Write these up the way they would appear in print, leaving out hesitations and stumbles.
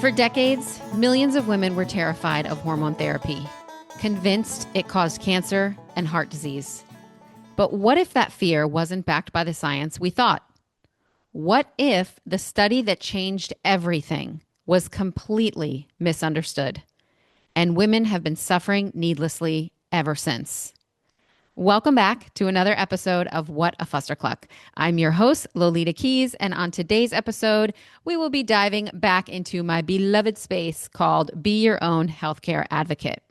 For decades, millions of women were terrified of hormone therapy, convinced it caused cancer and heart disease. But what if that fear wasn't backed by the science we thought? What if the study that changed everything was completely misunderstood, and women have been suffering needlessly ever since? Welcome back to another episode of What a Fuster Cluck. I'm your host, Lolita Keys, and on today's episode, we will be diving back into my beloved space called Be Your Own Healthcare Advocate.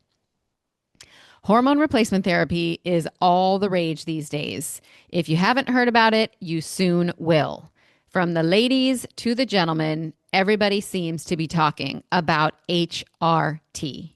Hormone replacement therapy is all the rage these days. If you haven't heard about it, you soon will. From the ladies to the gentlemen, everybody seems to be talking about HRT.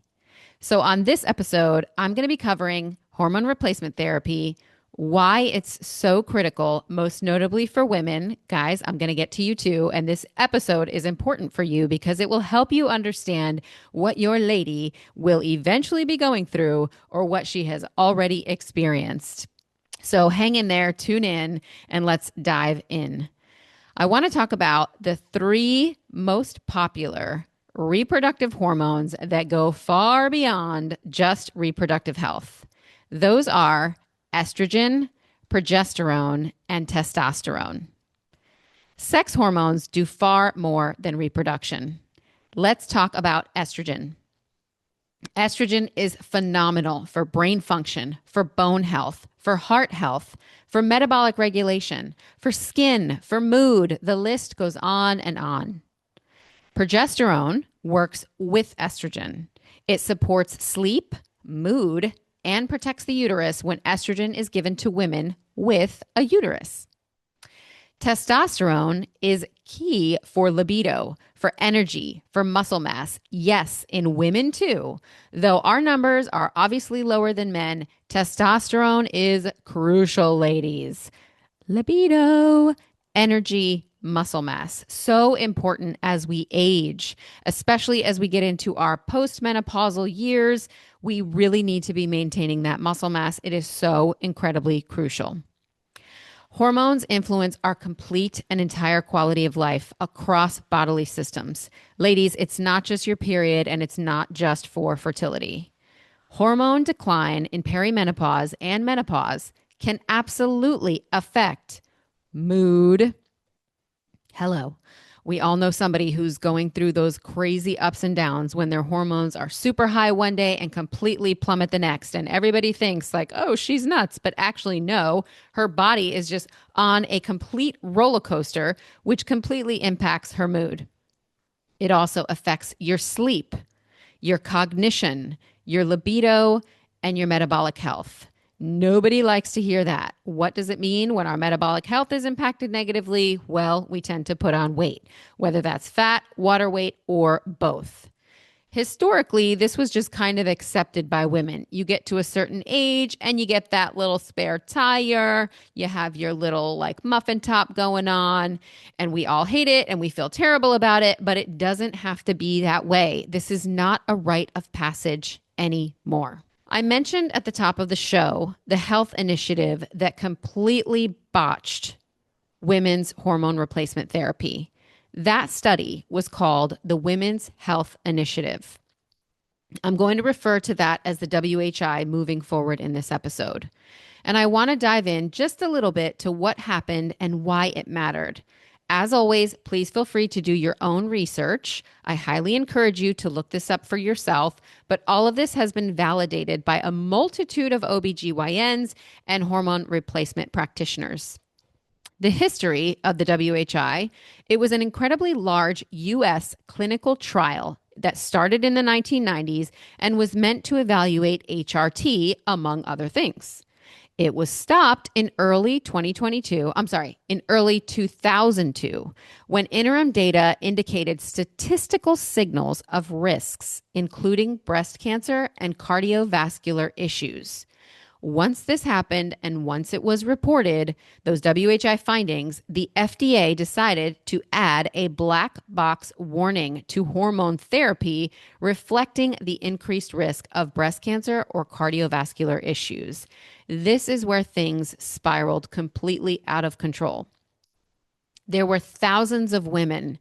So on this episode, I'm going to be covering hormone replacement therapy, why it's so critical, most notably for women. Guys, I'm going to get to you too. And this episode is important for you because it will help you understand what your lady will eventually be going through or what she has already experienced. So hang in there, tune in, and let's dive in. I want to talk about the 3 most popular reproductive hormones that go far beyond just reproductive health. Those are estrogen, progesterone, and testosterone. Sex hormones do far more than reproduction. Let's talk about estrogen. Estrogen is phenomenal for brain function, for bone health, for heart health, for metabolic regulation, for skin, for mood. The list goes on and on. Progesterone works with estrogen. It supports sleep, mood, and protects the uterus when estrogen is given to women with a uterus. Testosterone is key for libido, for energy, for muscle mass. Yes, in women too. Though our numbers are obviously lower than men, testosterone is crucial, ladies. Libido, energy, muscle mass. So important as we age, especially as we get into our postmenopausal years. We really need to be maintaining that muscle mass. It is so incredibly crucial. Hormones influence our complete and entire quality of life across bodily systems. Ladies, it's not just your period and it's not just for fertility. Hormone decline in perimenopause and menopause can absolutely affect mood. Hello. We all know somebody who's going through those crazy ups and downs when their hormones are super high one day and completely plummet the next. And everybody thinks like, oh, she's nuts. But actually, no, her body is just on a complete roller coaster, which completely impacts her mood. It also affects your sleep, your cognition, your libido, and your metabolic health. Nobody likes to hear that. What does it mean when our metabolic health is impacted negatively? Well, we tend to put on weight, whether that's fat, water weight, or both. Historically, this was just kind of accepted by women. You get to a certain age and you get that little spare tire. You have your little like muffin top going on, and we all hate it and we feel terrible about it, but it doesn't have to be that way. This is not a rite of passage anymore. I mentioned at the top of the show the health initiative that completely botched women's hormone replacement therapy. That study was called the Women's Health Initiative. I'm going to refer to that as the WHI moving forward in this episode. And I want to dive in just a little bit to what happened and why it mattered. As always, please feel free to do your own research. I highly encourage you to look this up for yourself, but all of this has been validated by a multitude of OBGYNs and hormone replacement practitioners. The history of the WHI, it was an incredibly large U.S. clinical trial that started in the 1990s and was meant to evaluate HRT, among other things. It was stopped in early 2002, when interim data indicated statistical signals of risks, including breast cancer and cardiovascular issues. Once this happened and once it was reported, those WHI findings, the FDA decided to add a black box warning to hormone therapy reflecting the increased risk of breast cancer or cardiovascular issues. This is where things spiraled completely out of control. There were thousands of women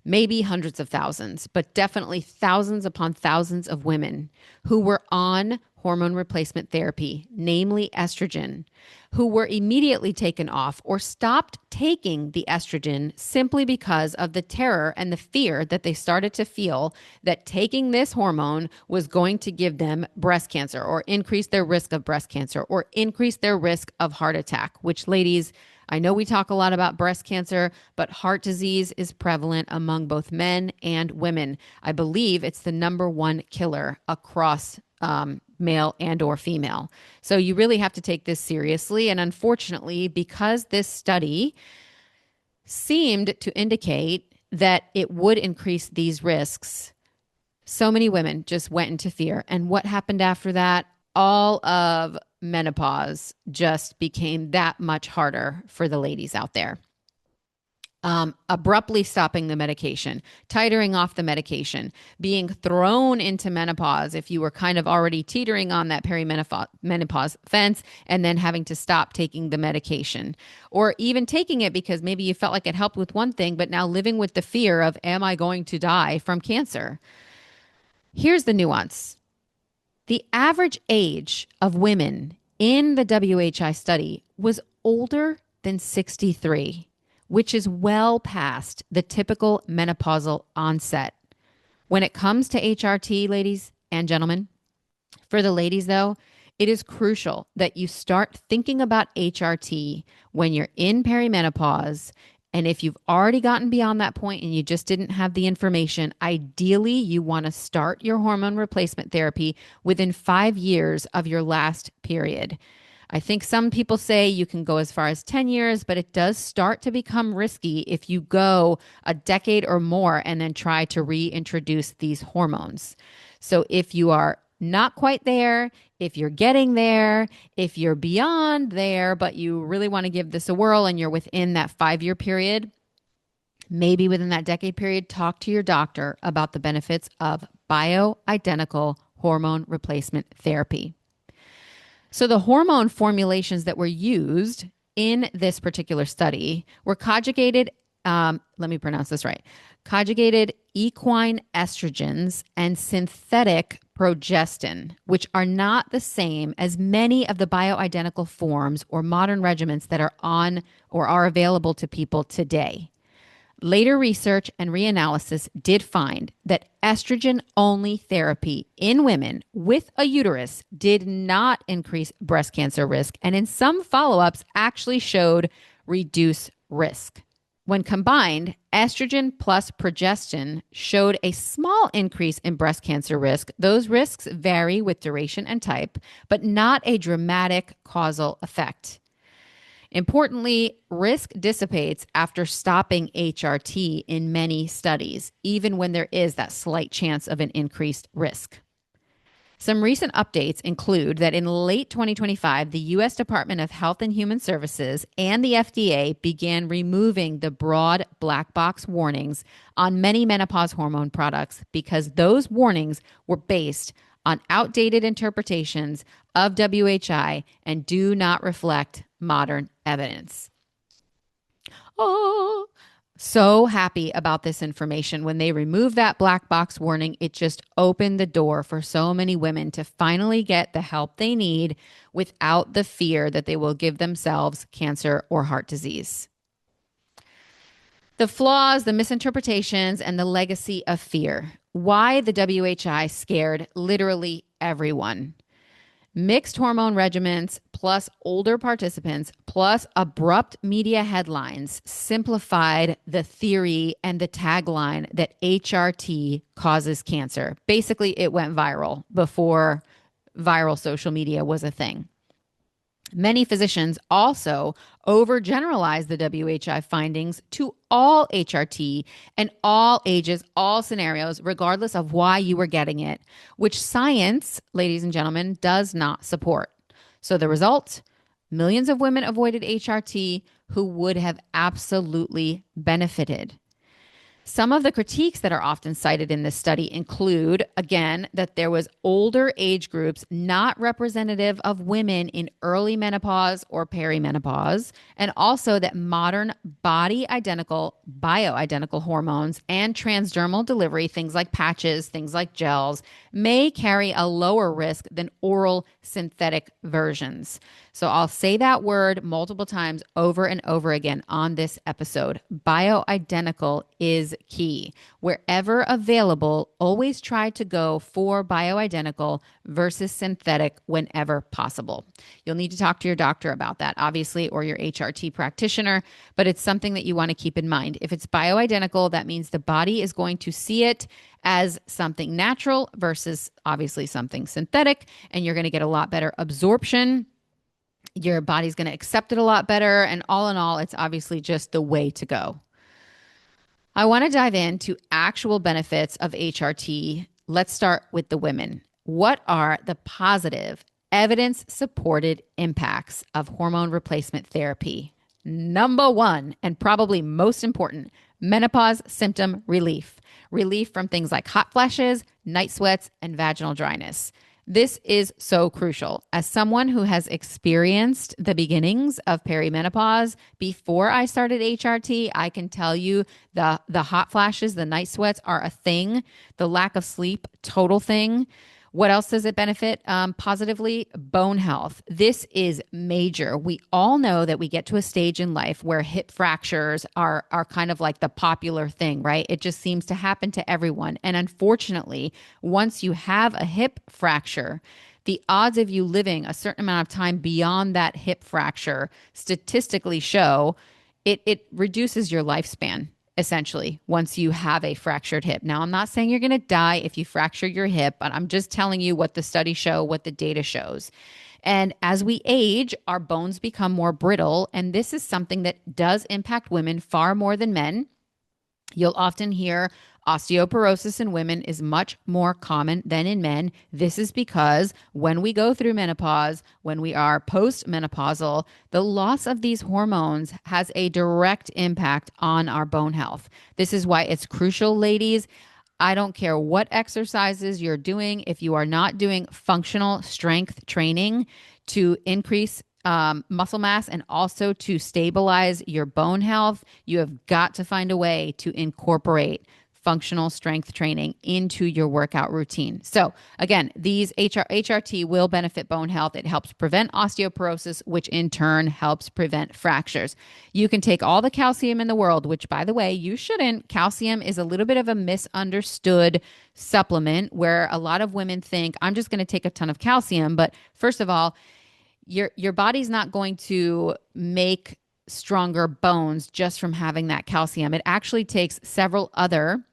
maybe hundreds of thousands, but definitely thousands upon thousands of women who were on hormone replacement therapy, namely estrogen, who were immediately taken off or stopped taking the estrogen simply because of the terror and the fear that they started to feel that taking this hormone was going to give them breast cancer or increase their risk of breast cancer or increase their risk of heart attack, which, ladies, I know we talk a lot about breast cancer, but heart disease is prevalent among both men and women. I believe it's the number one killer across male and or female. So you really have to take this seriously. And unfortunately, because this study seemed to indicate that it would increase these risks, so many women just went into fear. And what happened after that? All of menopause just became that much harder for the ladies out there. Abruptly stopping the medication, titering off the medication, being thrown into menopause if you were kind of already teetering on that perimenopause fence, and then having to stop taking the medication, or even taking it because maybe you felt like it helped with one thing, but now living with the fear of, am I going to die from cancer? Here's the nuance. The average age of women in the WHI study was older than 63, which is well past the typical menopausal onset. When it comes to HRT, ladies and gentlemen, for the ladies though, it is crucial that you start thinking about HRT when you're in perimenopause. And if you've already gotten beyond that point and you just didn't have the information, ideally you want to start your hormone replacement therapy within 5 years of your last period. I think some people say you can go as far as 10 years, but it does start to become risky if you go a decade or more and then try to reintroduce these hormones. So if you are not quite there, if you're getting there, if you're beyond there, but you really want to give this a whirl and you're within that 5-year period, maybe within that decade period, talk to your doctor about the benefits of bioidentical hormone replacement therapy. So the hormone formulations that were used in this particular study were conjugated, let me pronounce this right, conjugated equine estrogens and synthetic progestin, which are not the same as many of the bioidentical forms or modern regimens that are on or are available to people today. Later research and reanalysis did find that estrogen-only therapy in women with a uterus did not increase breast cancer risk, and in some follow-ups actually showed reduced risk. When combined, estrogen plus progestin showed a small increase in breast cancer risk. Those risks vary with duration and type, but not a dramatic causal effect. Importantly, risk dissipates after stopping HRT in many studies, even when there is that slight chance of an increased risk. Some recent updates include that in late 2025, the U.S. Department of Health and Human Services and the FDA began removing the broad black box warnings on many menopause hormone products because those warnings were based on outdated interpretations of WHI and do not reflect modern evidence. Oh, so happy about this information. When they removed that black box warning, it just opened the door for so many women to finally get the help they need without the fear that they will give themselves cancer or heart disease. The flaws, the misinterpretations, and the legacy of fear. Why the WHI scared literally everyone. Mixed hormone regimens plus older participants plus abrupt media headlines simplified the theory and the tagline that HRT causes cancer. Basically, it went viral before viral social media was a thing. Many physicians also overgeneralized the WHI findings to all HRT and all ages, all scenarios, regardless of why you were getting it, which science, ladies and gentlemen, does not support. So the result, millions of women avoided HRT who would have absolutely benefited. Some of the critiques that are often cited in this study include, again, that there was older age groups not representative of women in early menopause or perimenopause, and also that modern body identical, bioidentical hormones and transdermal delivery, things like patches, things like gels, may carry a lower risk than oral synthetic versions. So I'll say that word multiple times over and over again on this episode. Bioidentical is key. Wherever available, always try to go for bioidentical versus synthetic whenever possible. You'll need to talk to your doctor about that, obviously, or your HRT practitioner, but it's something that you want to keep in mind. If it's bioidentical, that means the body is going to see it as something natural versus obviously something synthetic, and you're going to get a lot better absorption. Your body's going to accept it a lot better. And all in all, it's obviously just the way to go. I want to dive into actual benefits of HRT. Let's start with the women. What are the positive, evidence supported impacts of hormone replacement therapy? Number one, and probably most important, menopause symptom relief. Relief from things like hot flashes, night sweats, and vaginal dryness. This is so crucial. As someone who has experienced the beginnings of perimenopause before I started HRT, I can tell you the hot flashes, the night sweats are a thing. The lack of sleep, total thing. What else does it benefit positively? Bone health. This is major. We all know that we get to a stage in life where hip fractures are kind of like the popular thing, right? It just seems to happen to everyone. And unfortunately, once you have a hip fracture, the odds of you living a certain amount of time beyond that hip fracture statistically show it reduces your lifespan essentially once you have a fractured hip. Now, I'm not saying you're going to die if you fracture your hip, but I'm just telling you what the studies show, what the data shows. And as we age, our bones become more brittle. And this is something that does impact women far more than men. You'll often hear osteoporosis in women is much more common than in men. This is because when we go through menopause, when we are postmenopausal, the loss of these hormones has a direct impact on our bone health. This is why it's crucial, ladies. I don't care what exercises you're doing. If you are not doing functional strength training to increase muscle mass and also to stabilize your bone health, you have got to find a way to incorporate functional strength training into your workout routine. So again, these HRT will benefit bone health. It helps prevent osteoporosis, which in turn helps prevent fractures. You can take all the calcium in the world, which by the way, you shouldn't. Calcium is a little bit of a misunderstood supplement where a lot of women think, I'm just going to take a ton of calcium. But first of all, your body's not going to make stronger bones just from having that calcium. It actually takes several other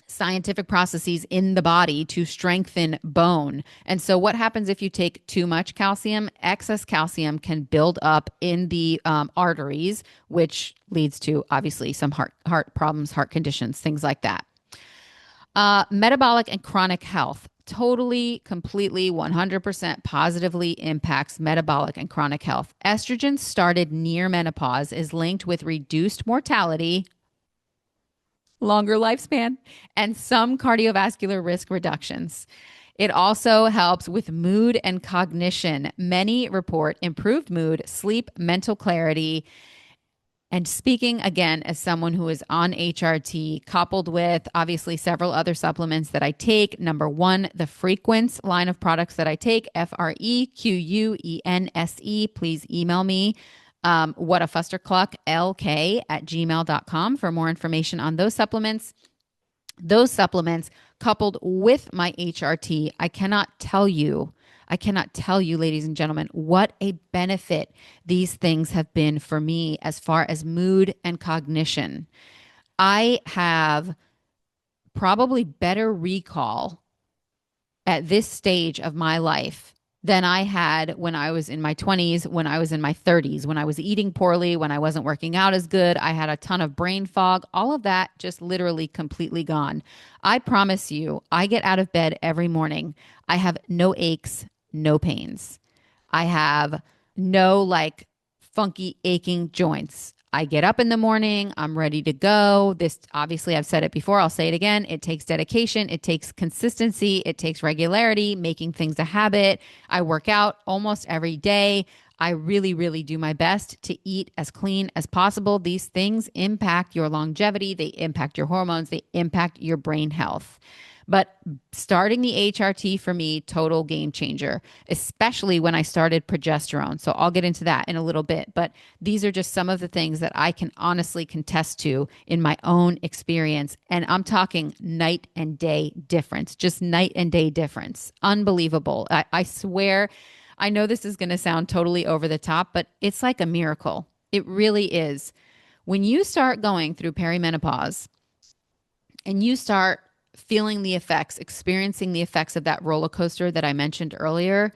scientific processes in the body to strengthen bone. And so what happens if you take too much calcium? Excess calcium can build up in the arteries, which leads to obviously some heart problems, heart conditions, things like that. Metabolic and chronic health totally, completely, 100% positively impacts metabolic and chronic health. Estrogen started near menopause is linked with reduced mortality, longer lifespan, and some cardiovascular risk reductions. It also helps with mood and cognition. Many report improved mood, sleep, mental clarity. And speaking again as someone who is on HRT, coupled with obviously several other supplements that I take. Number one, the Frequence line of products that I take, FREQUENSE. Please email me, what a Fuster Cluck, LK@gmail.com for more information on those supplements. Those supplements coupled with my HRT, I cannot tell you, ladies and gentlemen, what a benefit these things have been for me as far as mood and cognition. I have probably better recall at this stage of my life than I had when I was in my 20s, when I was in my 30s, when I was eating poorly, when I wasn't working out as good. I had a ton of brain fog, all of that just literally completely gone. I promise you, I get out of bed every morning. I have no aches, no pains. I have no like funky aching joints. I get up in the morning, I'm ready to go. This, obviously, I've said it before, I'll say it again. It takes dedication, it takes consistency, it takes regularity, making things a habit. I work out almost every day. I really, really do my best to eat as clean as possible. These things impact your longevity, they impact your hormones, they impact your brain health. But starting the HRT for me, total game changer, especially when I started progesterone. So I'll get into that in a little bit. But these are just some of the things that I can honestly contest to in my own experience. And I'm talking night and day difference, just night and day difference. Unbelievable. I swear, I know this is going to sound totally over the top, but it's like a miracle. It really is. When you start going through perimenopause and you start feeling the effects, experiencing the effects of that roller coaster that I mentioned earlier,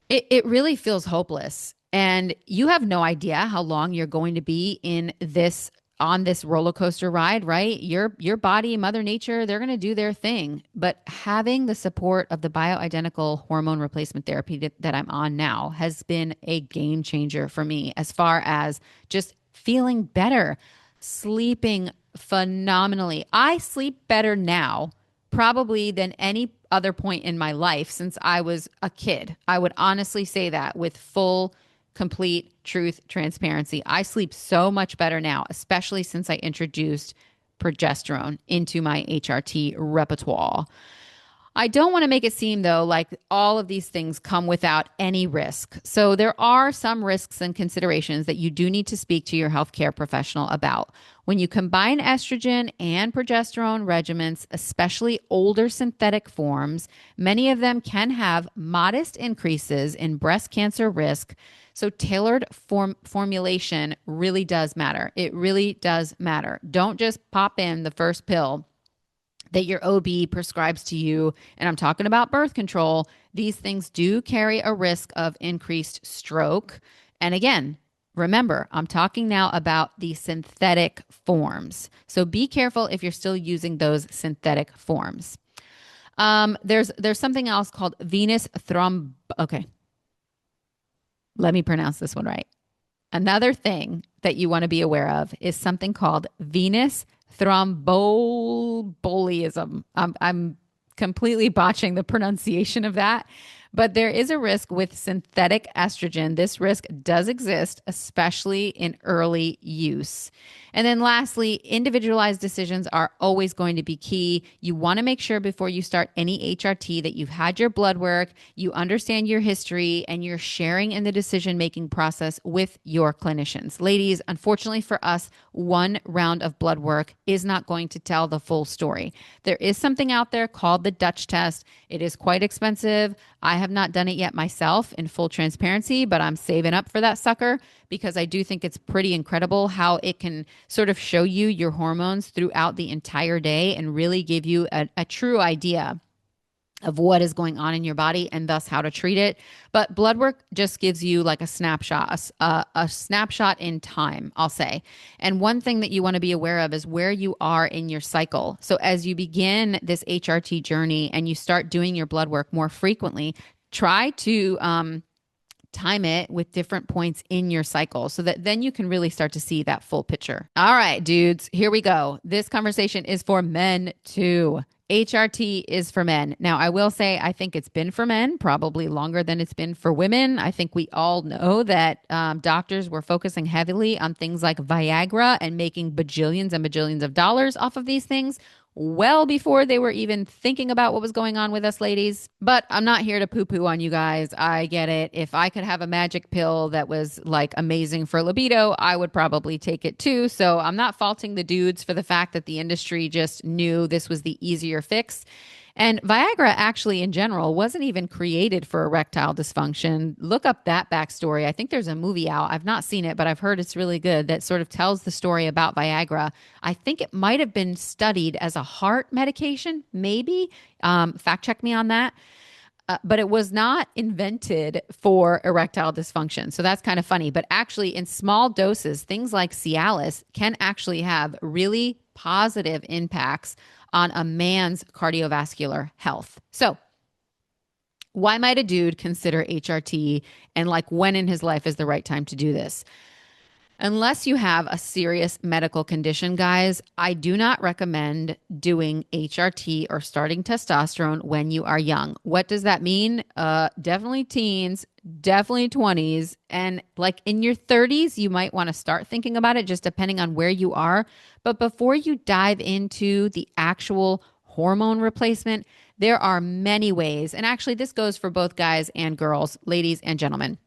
it really feels hopeless. And you have no idea how long you're going to be in this on this roller coaster ride, right? Your body, Mother Nature, they're going to do their thing. But having the support of the bioidentical hormone replacement therapy that I'm on now has been a game changer for me as far as just feeling better, sleeping phenomenally. I sleep better now probably than any other point in my life since I was a kid. I would honestly say that with full, complete truth, transparency. I sleep so much better now, especially since I introduced progesterone into my HRT repertoire. I don't want to make it seem, though, like all of these things come without any risk. So there are some risks and considerations that you do need to speak to your healthcare professional about. When you combine estrogen and progesterone regimens, especially older synthetic forms, many of them can have modest increases in breast cancer risk. So tailored formulation really does matter. It really does matter. Don't just pop in the first pill that your OB prescribes to you. And I'm talking about birth control. These things do carry a risk of increased stroke. And again, remember, I'm talking now about the synthetic forms. So be careful if you're still using those synthetic forms. There's something else called venous thromb. Okay, let me pronounce this one right. Another thing that you want to be aware of is something called venous thromboembolism. I'm completely botching the pronunciation of that, but there is a risk with synthetic estrogen. This risk does exist, especially in early use. And then lastly, individualized decisions are always going to be key. You want to make sure before you start any HRT that you've had your blood work, you understand your history, and you're sharing in the decision-making process with your clinicians. Ladies, unfortunately for us, one round of blood work is not going to tell the full story. There is something out there called the Dutch test. It is quite expensive. I have not done it yet myself in full transparency, but I'm saving up for that sucker because I do think it's pretty incredible how it can sort of show you your hormones throughout the entire day and really give you a true idea of what is going on in your body and thus how to treat it. But blood work just gives you like a snapshot, a snapshot in time, I'll say. And one thing that you want to be aware of is where you are in your cycle. So as you begin this HRT journey and you start doing your blood work more frequently, try to time it with different points in your cycle so that then you can really start to see that full picture. All right, dudes, here we go. This conversation is for men too. HRT is for men. Now, I will say, I think it's been for men probably longer than it's been for women. I think we all know that doctors were focusing heavily on things like Viagra and making bajillions and bajillions of dollars off of these things well before they were even thinking about what was going on with us ladies. But I'm not here to poo-poo on you guys. I get it. If I could have a magic pill that was like amazing for libido, I would probably take it too. So I'm not faulting the dudes for the fact that the industry just knew this was the easier fix. And Viagra actually in general wasn't even created for erectile dysfunction. Look up that backstory. I think there's a movie out. I've not seen it, but I've heard it's really good that sort of tells the story about Viagra. I think it might have been studied as a heart medication, maybe. Fact check me on that. But it was not invented for erectile dysfunction. So that's kind of funny. But actually, in small doses, things like Cialis can actually have really positive impacts on a man's cardiovascular health. So why might a dude consider HRT and like when in his life is the right time to do this? Unless you have a serious medical condition, guys, I do not recommend doing HRT or starting testosterone when you are young. What does that mean? Definitely teens, definitely 20s, and like in your 30s, you might want to start thinking about it just depending on where you are. But before you dive into the actual hormone replacement, there are many ways. And actually, this goes for both guys and girls, ladies and gentlemen.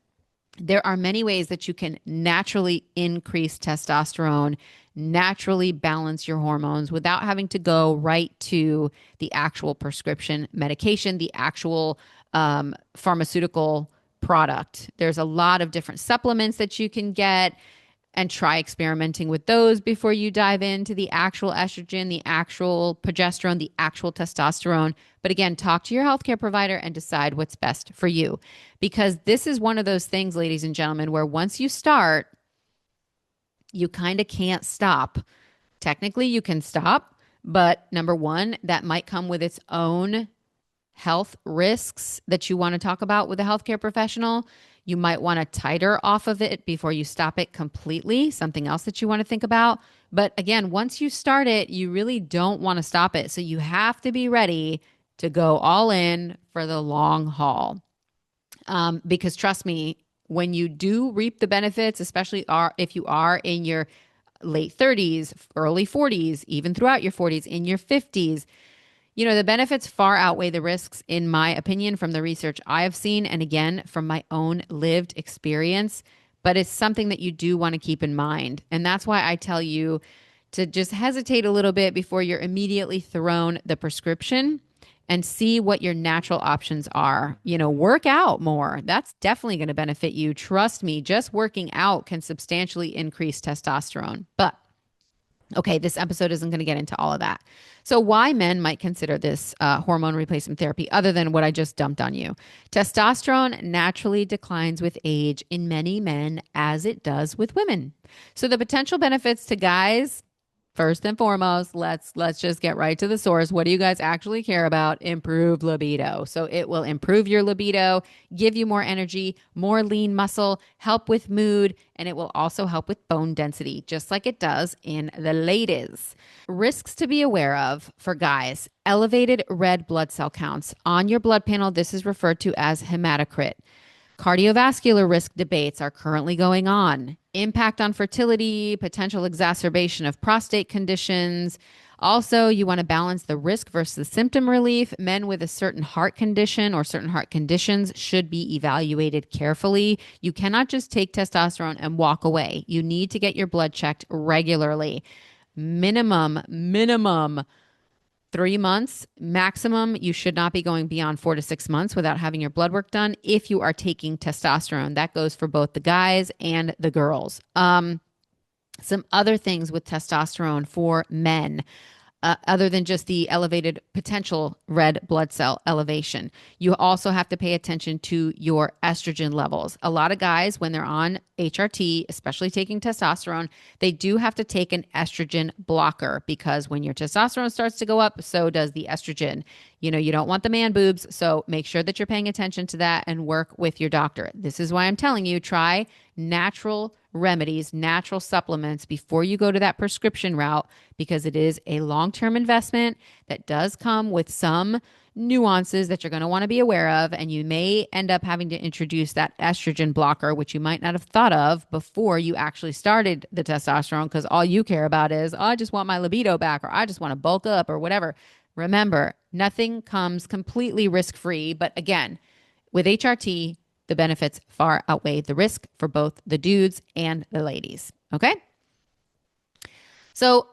There are many ways that you can naturally increase testosterone, naturally balance your hormones without having to go right to the actual prescription medication, the actual pharmaceutical product. There's a lot of different supplements that you can get and try experimenting with those before you dive into the actual estrogen, the actual progesterone, the actual testosterone. But again, talk to your healthcare provider and decide what's best for you. Because this is one of those things, ladies and gentlemen, where once you start, you kind of can't stop. Technically, you can stop, but number one, that might come with its own health risks that you want to talk about with a healthcare professional. You might want to titer off of it before you stop it completely, something else that you want to think about. But again, once you start it, you really don't want to stop it. So you have to be ready to go all in for the long haul. Because trust me, when you do reap the benefits, especially if you are in your late 30s, early 40s, even throughout your 40s, in your 50s, the benefits far outweigh the risks, in my opinion, from the research I have seen. And again, from my own lived experience. But it's something that you do want to keep in mind. And that's why I tell you to just hesitate a little bit before you're immediately thrown the prescription and see what your natural options are. Work out more. That's definitely going to benefit you. Trust me, just working out can substantially increase testosterone. But okay, this episode isn't going to get into all of that. So, why men might consider this hormone replacement therapy, other than what I just dumped on you? Testosterone naturally declines with age in many men, as it does with women. So, the potential benefits to guys, first and foremost, let's just get right to the source. What do you guys actually care about? Improve libido. So it will improve your libido, give you more energy, more lean muscle, help with mood, and it will also help with bone density, just like it does in the ladies. Risks to be aware of for guys: elevated red blood cell counts. On your blood panel, this is referred to as hematocrit. Cardiovascular risk debates are currently going on. Impact on fertility, potential exacerbation of prostate conditions. Also, you want to balance the risk versus symptom relief. Men with a certain heart condition or certain heart conditions should be evaluated carefully. You cannot just take testosterone and walk away. You need to get your blood checked regularly. Minimum 3 months maximum. You should not be going beyond 4 to 6 months without having your blood work done if you are taking testosterone. That goes for both the guys and the girls. Some other things with testosterone for men, other than just the elevated potential red blood cell elevation. You also have to pay attention to your estrogen levels. A lot of guys, when they're on HRT, especially taking testosterone, they do have to take an estrogen blocker, because when your testosterone starts to go up, so does the estrogen. You don't want the man boobs, so make sure that you're paying attention to that and work with your doctor. This is why I'm telling you, try natural remedies, natural supplements before you go to that prescription route, because it is a long-term investment that does come with some nuances that you're going to want to be aware of. And you may end up having to introduce that estrogen blocker, which you might not have thought of before you actually started the testosterone, because all you care about is, oh, I just want my libido back, or I just want to bulk up, or whatever. Remember, nothing comes completely risk-free. But again, with HRT, the benefits far outweigh the risk for both the dudes and the ladies. Okay? So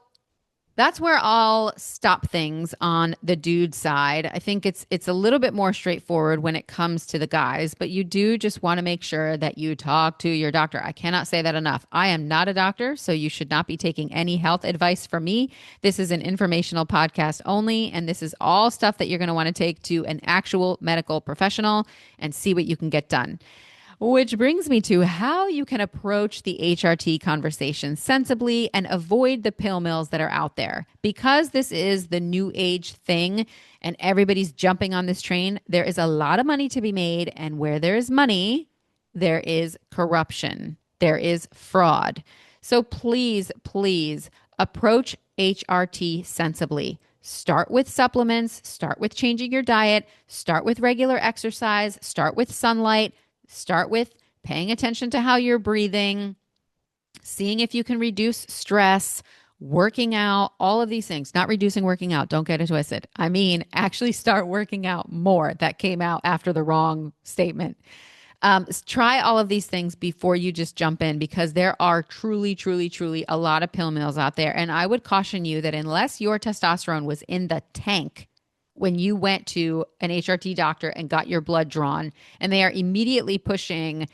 that's where I'll stop things on the dude side. I think it's a little bit more straightforward when it comes to the guys, but you do just want to make sure that you talk to your doctor. I cannot say that enough. I am not a doctor, so you should not be taking any health advice from me. This is an informational podcast only, and this is all stuff that you're going to want to take to an actual medical professional and see what you can get done. Which brings me to how you can approach the HRT conversation sensibly and avoid the pill mills that are out there. Because this is the new age thing and everybody's jumping on this train, there is a lot of money to be made. And where there is money, there is corruption, there is fraud. So please, please approach HRT sensibly. Start with supplements, start with changing your diet, start with regular exercise, start with sunlight, start with paying attention to how you're breathing, seeing if you can reduce stress, working out, all of these things. Not reducing working out, don't get it twisted. I mean, actually start working out more. That came out after the wrong statement. Try all of these things before you just jump in, because there are truly, truly, truly a lot of pill mills out there. And I would caution you that unless your testosterone was in the tank when you went to an HRT doctor and got your blood drawn, and they are immediately pushing,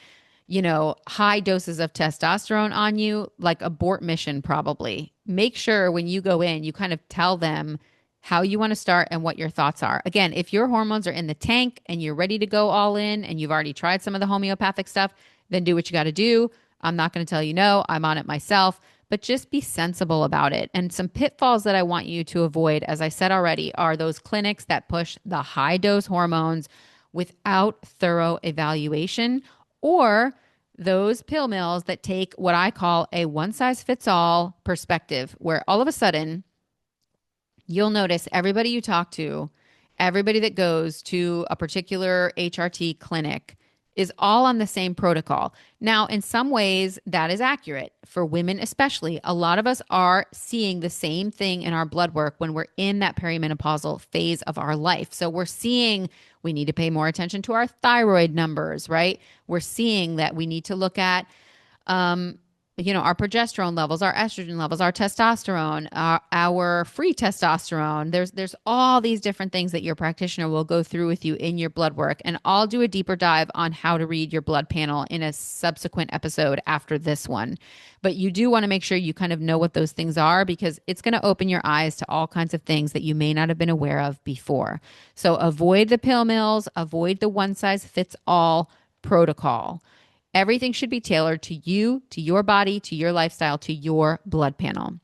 high doses of testosterone on you, like abort mission probably. Make sure when you go in, you kind of tell them how you want to start and what your thoughts are. Again, if your hormones are in the tank and you're ready to go all in and you've already tried some of the homeopathic stuff, then do what you got to do. I'm not going to tell you no, I'm on it myself, but just be sensible about it. And some pitfalls that I want you to avoid, as I said already, are those clinics that push the high dose hormones without thorough evaluation, or those pill mills that take what I call a one size fits all perspective, where all of a sudden you'll notice everybody you talk to, everybody that goes to a particular HRT clinic is all on the same protocol. Now, in some ways, that is accurate. For women, especially, a lot of us are seeing the same thing in our blood work when we're in that perimenopausal phase of our life. So we're seeing we need to pay more attention to our thyroid numbers, right? We're seeing that we need to look at our progesterone levels, our estrogen levels, our testosterone, our free testosterone. There's all these different things that your practitioner will go through with you in your blood work. And I'll do a deeper dive on how to read your blood panel in a subsequent episode after this one. But you do want to make sure you kind of know what those things are, because it's going to open your eyes to all kinds of things that you may not have been aware of before. So avoid the pill mills, avoid the one size fits all protocol. Everything should be tailored to you, to your body, to your lifestyle, to your blood panel.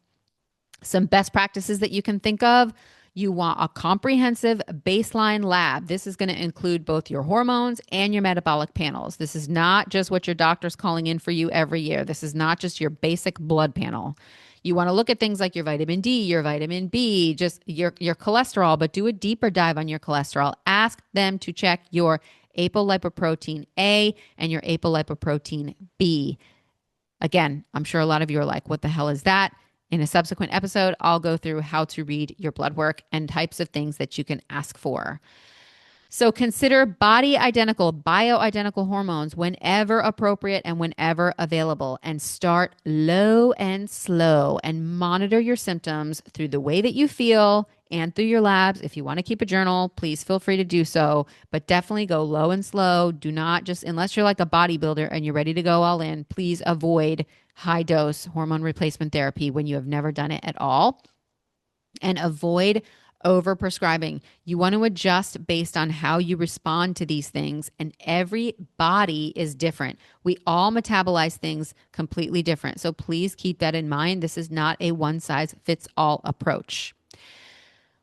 Some best practices that you can think of: you want a comprehensive baseline lab. This is going to include both your hormones and your metabolic panels. This is not just what your doctor's calling in for you every year. This is not just your basic blood panel. You want to look at things like your vitamin D, your vitamin B, just your cholesterol, but do a deeper dive on your cholesterol. Ask them to check your apolipoprotein A and your apolipoprotein B. Again, I'm sure a lot of you are like, what the hell is that? In a subsequent episode, I'll go through how to read your blood work and types of things that you can ask for. So consider bioidentical hormones whenever appropriate and whenever available, and start low and slow, and monitor your symptoms through the way that you feel and through your labs. If you want to keep a journal, please feel free to do so, but definitely go low and slow. Do not just, unless you're like a bodybuilder and you're ready to go all in, please avoid high dose hormone replacement therapy when you have never done it at all, and avoid over prescribing. You want to adjust based on how you respond to these things, and every body is different. We all metabolize things completely different. So please keep that in mind. This is not a one size fits all approach.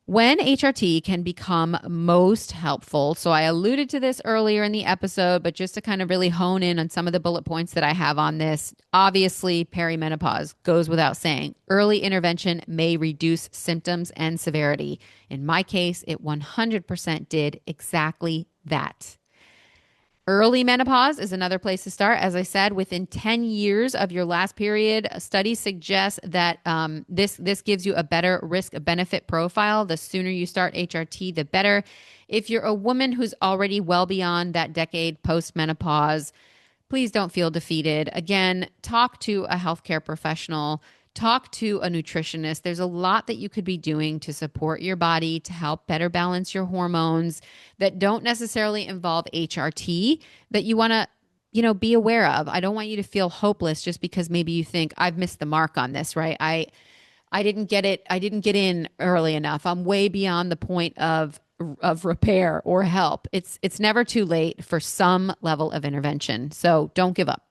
When HRT can become most helpful, so I alluded to this earlier in the episode, but just to kind of really hone in on some of the bullet points that I have on this, obviously perimenopause goes without saying. Early intervention may reduce symptoms and severity. In my case, it 100% did exactly that. Early menopause is another place to start. As I said, within 10 years of your last period, studies suggest that this gives you a better risk-benefit profile. The sooner you start HRT, the better. If you're a woman who's already well beyond that decade post-menopause, please don't feel defeated. Again, talk to a healthcare professional. Talk to a nutritionist. There's a lot that you could be doing to support your body, to help better balance your hormones, that don't necessarily involve HRT, that you want to, be aware of. I don't want you to feel hopeless just because maybe you think I've missed the mark on this, right? I didn't get it. I didn't get in early enough. I'm way beyond the point of repair or help. It's never too late for some level of intervention. So don't give up.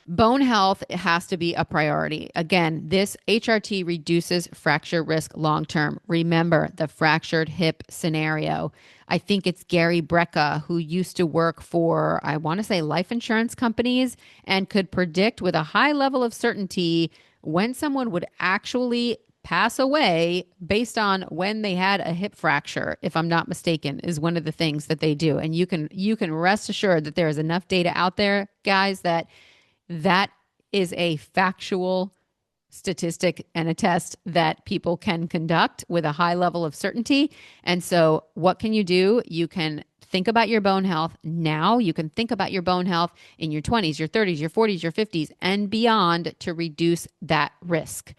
Bone health has to be a priority. Again, this HRT reduces fracture risk long term. Remember the fractured hip scenario. I think it's Gary Brecka who used to work for, I want to say, life insurance companies and could predict with a high level of certainty when someone would actually pass away based on when they had a hip fracture, if I'm not mistaken, is one of the things that they do. And you can rest assured that there is enough data out there, guys, that is a factual statistic and a test that people can conduct with a high level of certainty. And so, what can you do? You can think about your bone health now. You can think about your bone health in your 20s, your 30s, your 40s, your 50s, and beyond to reduce that risk.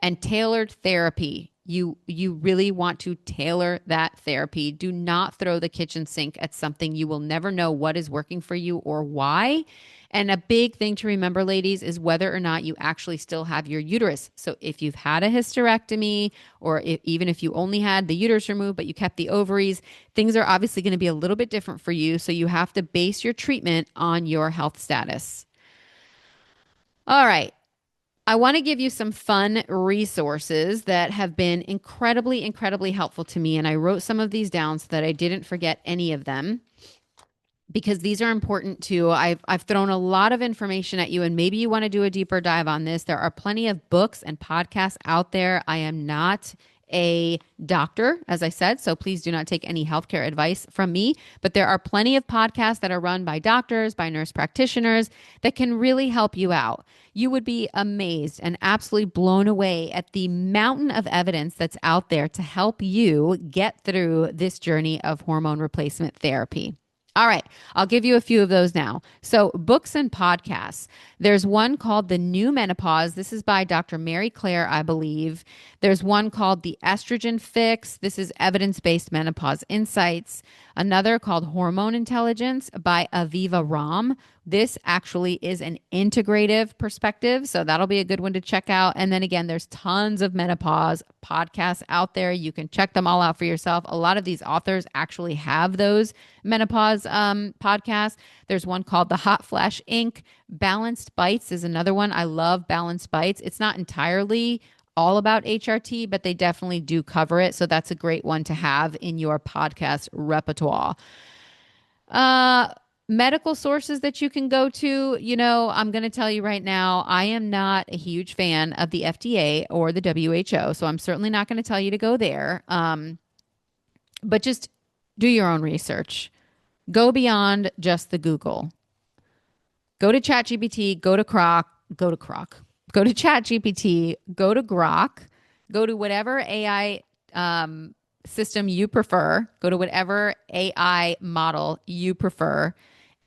And tailored therapy. You really want to tailor that therapy. Do not throw the kitchen sink at something you will never know what is working for you or why. And a big thing to remember, ladies, is whether or not you actually still have your uterus. So if you've had a hysterectomy, or even if you only had the uterus removed, but you kept the ovaries, things are obviously going to be a little bit different for you. So you have to base your treatment on your health status. All right. I want to give you some fun resources that have been incredibly, incredibly helpful to me. And I wrote some of these down so that I didn't forget any of them because these are important too. I've thrown a lot of information at you, and maybe you want to do a deeper dive on this. There are plenty of books and podcasts out there. I am not a doctor, as I said, so please do not take any healthcare advice from me. But there are plenty of podcasts that are run by doctors, by nurse practitioners that can really help you out. You would be amazed and absolutely blown away at the mountain of evidence that's out there to help you get through this journey of hormone replacement therapy. All right, I'll give you a few of those now. So, books and podcasts. There's one called The New Menopause. This is by Dr. Mary Claire, I believe. There's one called The Estrogen Fix. This is evidence based menopause insights. Another called Hormone Intelligence by Aviva Ram. This actually is an integrative perspective, so that'll be a good one to check out. And then again, there's tons of menopause podcasts out there. You can check them all out for yourself. A lot of these authors actually have those menopause podcasts. There's one called The Hot Flash Inc. Balanced Bites is another one. I love Balanced Bites. It's not entirely all about HRT, but they definitely do cover it. So that's a great one to have in your podcast repertoire. Uh, Medical sources that you can go to, I'm going to tell you right now, I am not a huge fan of the FDA or the WHO, so I'm certainly not going to tell you to go there. But just do your own research. Go beyond just the Google. Go to ChatGPT, go to ChatGPT, go to Grok, go to whatever AI system you prefer, go to whatever AI model you prefer,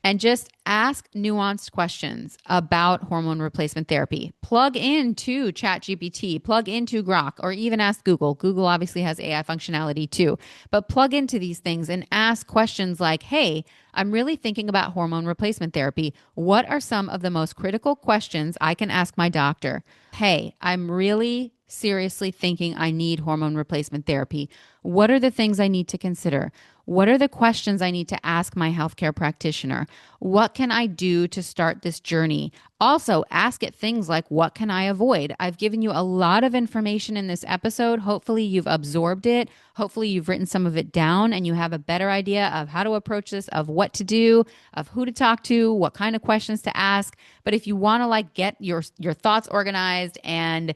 and just ask nuanced questions about hormone replacement therapy. Plug into ChatGPT, plug into Grok, or even ask Google. Google obviously has AI functionality too, but plug into these things and ask questions like, hey, I'm really thinking about hormone replacement therapy. What are some of the most critical questions I can ask my doctor? Hey, I'm really seriously thinking I need hormone replacement therapy. What are the things I need to consider? What are the questions I need to ask my healthcare practitioner? What can I do to start this journey? Also, ask it things like, what can I avoid? I've given you a lot of information in this episode. Hopefully, you've absorbed it. Hopefully, you've written some of it down and you have a better idea of how to approach this, of what to do, of who to talk to, what kind of questions to ask. But if you want to get your thoughts organized and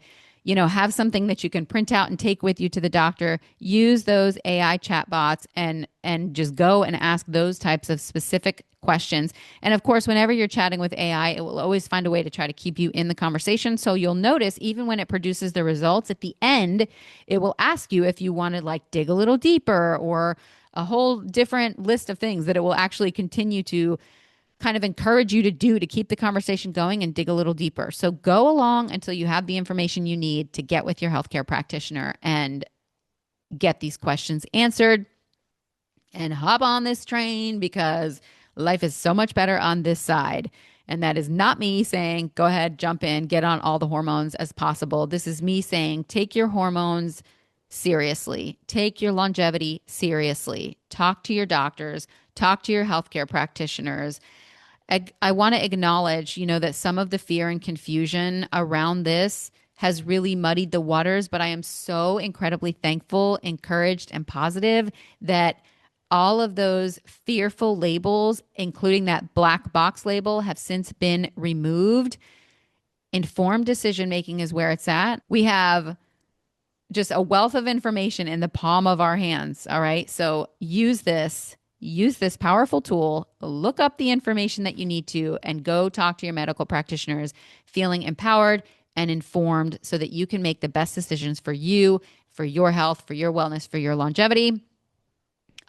have something that you can print out and take with you to the doctor, use those AI chatbots and just go and ask those types of specific questions. And of course, whenever you're chatting with AI, it will always find a way to try to keep you in the conversation. So you'll notice even when it produces the results at the end, it will ask you if you want to dig a little deeper or a whole different list of things that it will actually continue to kind of encourage you to do to keep the conversation going and dig a little deeper. So go along until you have the information you need to get with your healthcare practitioner and get these questions answered and hop on this train because life is so much better on this side. And that is not me saying, go ahead, jump in, get on all the hormones as possible. This is me saying, take your hormones seriously, take your longevity seriously, talk to your doctors, talk to your healthcare practitioners. I want to acknowledge, that some of the fear and confusion around this has really muddied the waters, but I am so incredibly thankful, encouraged, and positive that all of those fearful labels, including that black box label, have since been removed. Informed decision making is where it's at. We have just a wealth of information in the palm of our hands. All right. So use this powerful tool, look up the information that you need to, and go talk to your medical practitioners, feeling empowered and informed so that you can make the best decisions for you, for your health, for your wellness, for your longevity.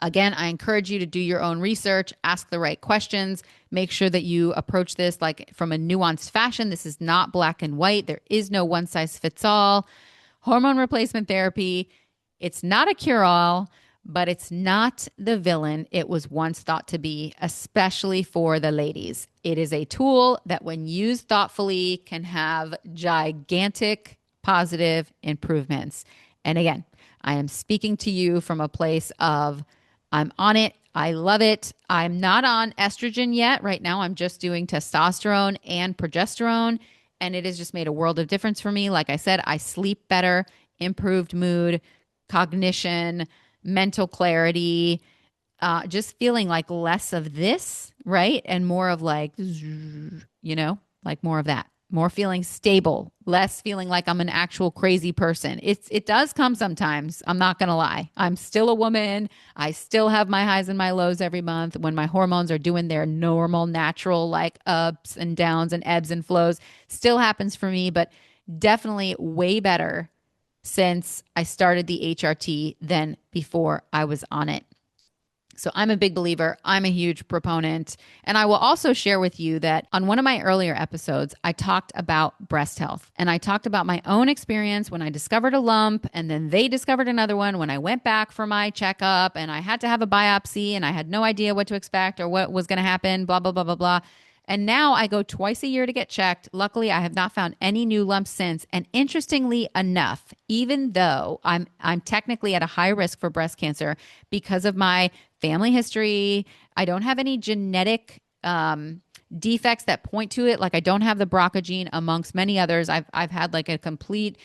Again, I encourage you to do your own research, ask the right questions, make sure that you approach this like from a nuanced fashion. This is not black and white. There is no one size fits all. Hormone replacement therapy, it's not a cure-all, but it's not the villain it was once thought to be, especially for the ladies. It is a tool that when used thoughtfully can have gigantic positive improvements. And again, I am speaking to you from a place of I'm on it. I love it. I'm not on estrogen yet. Right now, I'm just doing testosterone and progesterone. And it has just made a world of difference for me. Like I said, I sleep better, improved mood, cognition, mental clarity, just feeling like less of this, right? And more of like, like more of that. More feeling stable, less feeling like I'm an actual crazy person. It does come sometimes. I'm not going to lie. I'm still a woman. I still have my highs and my lows every month when my hormones are doing their normal, natural, like ups and downs and ebbs and flows. Still happens for me, but definitely way better since I started the HRT than before I was on it. So I'm a big believer. I'm a huge proponent. And I will also share with you that on one of my earlier episodes, I talked about breast health. And I talked about my own experience when I discovered a lump and then they discovered another one when I went back for my checkup and I had to have a biopsy and I had no idea what to expect or what was going to happen, blah, blah, blah, blah, blah. And now I go twice a year to get checked. Luckily, I have not found any new lumps since. And interestingly enough, even though I'm technically at a high risk for breast cancer because of my family history, I don't have any genetic defects that point to it. Like I don't have the BRCA gene amongst many others. I've had like a complete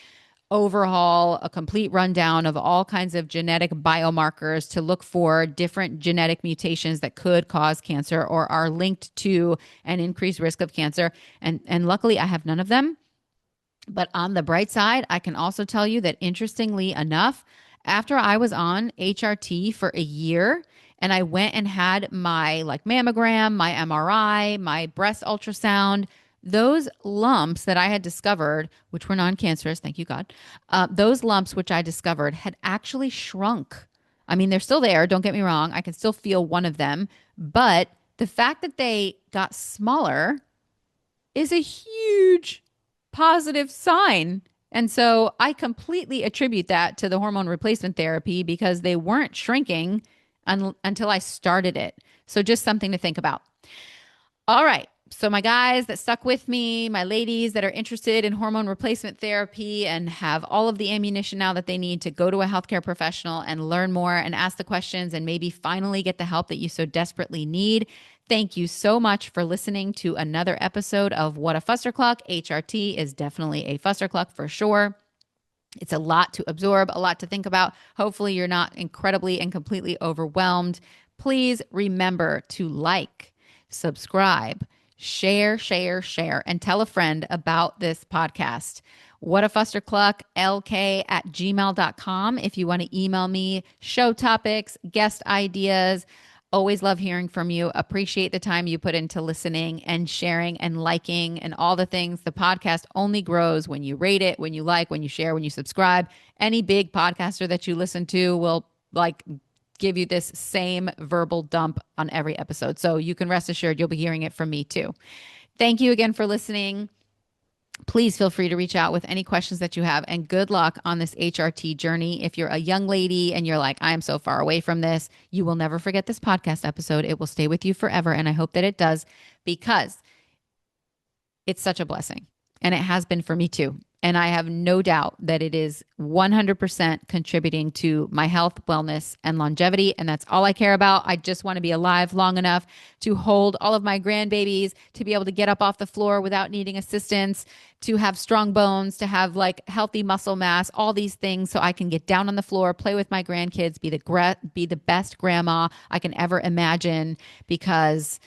overhaul, a complete rundown of all kinds of genetic biomarkers to look for different genetic mutations that could cause cancer or are linked to an increased risk of cancer. And luckily, I have none of them. But on the bright side, I can also tell you that interestingly enough, after I was on HRT for a year and I went and had my like mammogram, my MRI, my breast ultrasound, those lumps that I had discovered, which were non-cancerous, thank you, God, those lumps which I discovered had actually shrunk. I mean, they're still there. Don't get me wrong. I can still feel one of them. But the fact that they got smaller is a huge positive sign. And so I completely attribute that to the hormone replacement therapy because they weren't shrinking until I started it. So just something to think about. All right. So my guys that stuck with me, my ladies that are interested in hormone replacement therapy and have all of the ammunition now that they need to go to a healthcare professional and learn more and ask the questions and maybe finally get the help that you so desperately need. Thank you so much for listening to another episode of What a Fuster Cluck. HRT is definitely a Fuster Cluck for sure. It's a lot to absorb, a lot to think about. Hopefully you're not incredibly and completely overwhelmed. Please remember to like, subscribe, share, and tell a friend about this podcast. What a Fuster Cluck, lk@gmail.com. If you want to email me show topics, guest ideas. Always love hearing from you. Appreciate the time you put into listening and sharing and liking and all the things. The podcast only grows when you rate it, when you like, when you share, when you subscribe. Any big podcaster that you listen to will like give you this same verbal dump on every episode. So you can rest assured you'll be hearing it from me too. Thank you again for listening. Please feel free to reach out with any questions that you have, and good luck on this HRT journey. If you're a young lady and you're like, I'm so far away from this, you will never forget this podcast episode. It will stay with you forever. And I hope that it does because it's such a blessing. And it has been for me too. And I have no doubt that it is 100% contributing to my health, wellness, and longevity. And that's all I care about. I just want to be alive long enough to hold all of my grandbabies, to be able to get up off the floor without needing assistance, to have strong bones, to have like healthy muscle mass, all these things so I can get down on the floor, play with my grandkids, be the best grandma I can ever imagine because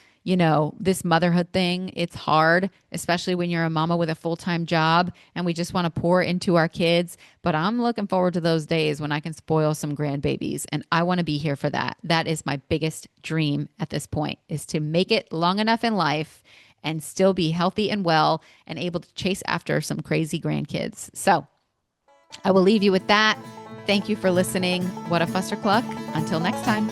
this motherhood thing, it's hard, especially when you're a mama with a full-time job and we just want to pour into our kids. But I'm looking forward to those days when I can spoil some grandbabies and I want to be here for that. That is my biggest dream at this point is to make it long enough in life and still be healthy and well and able to chase after some crazy grandkids. So I will leave you with that. Thank you for listening. What a Fuster Cluck. Until next time.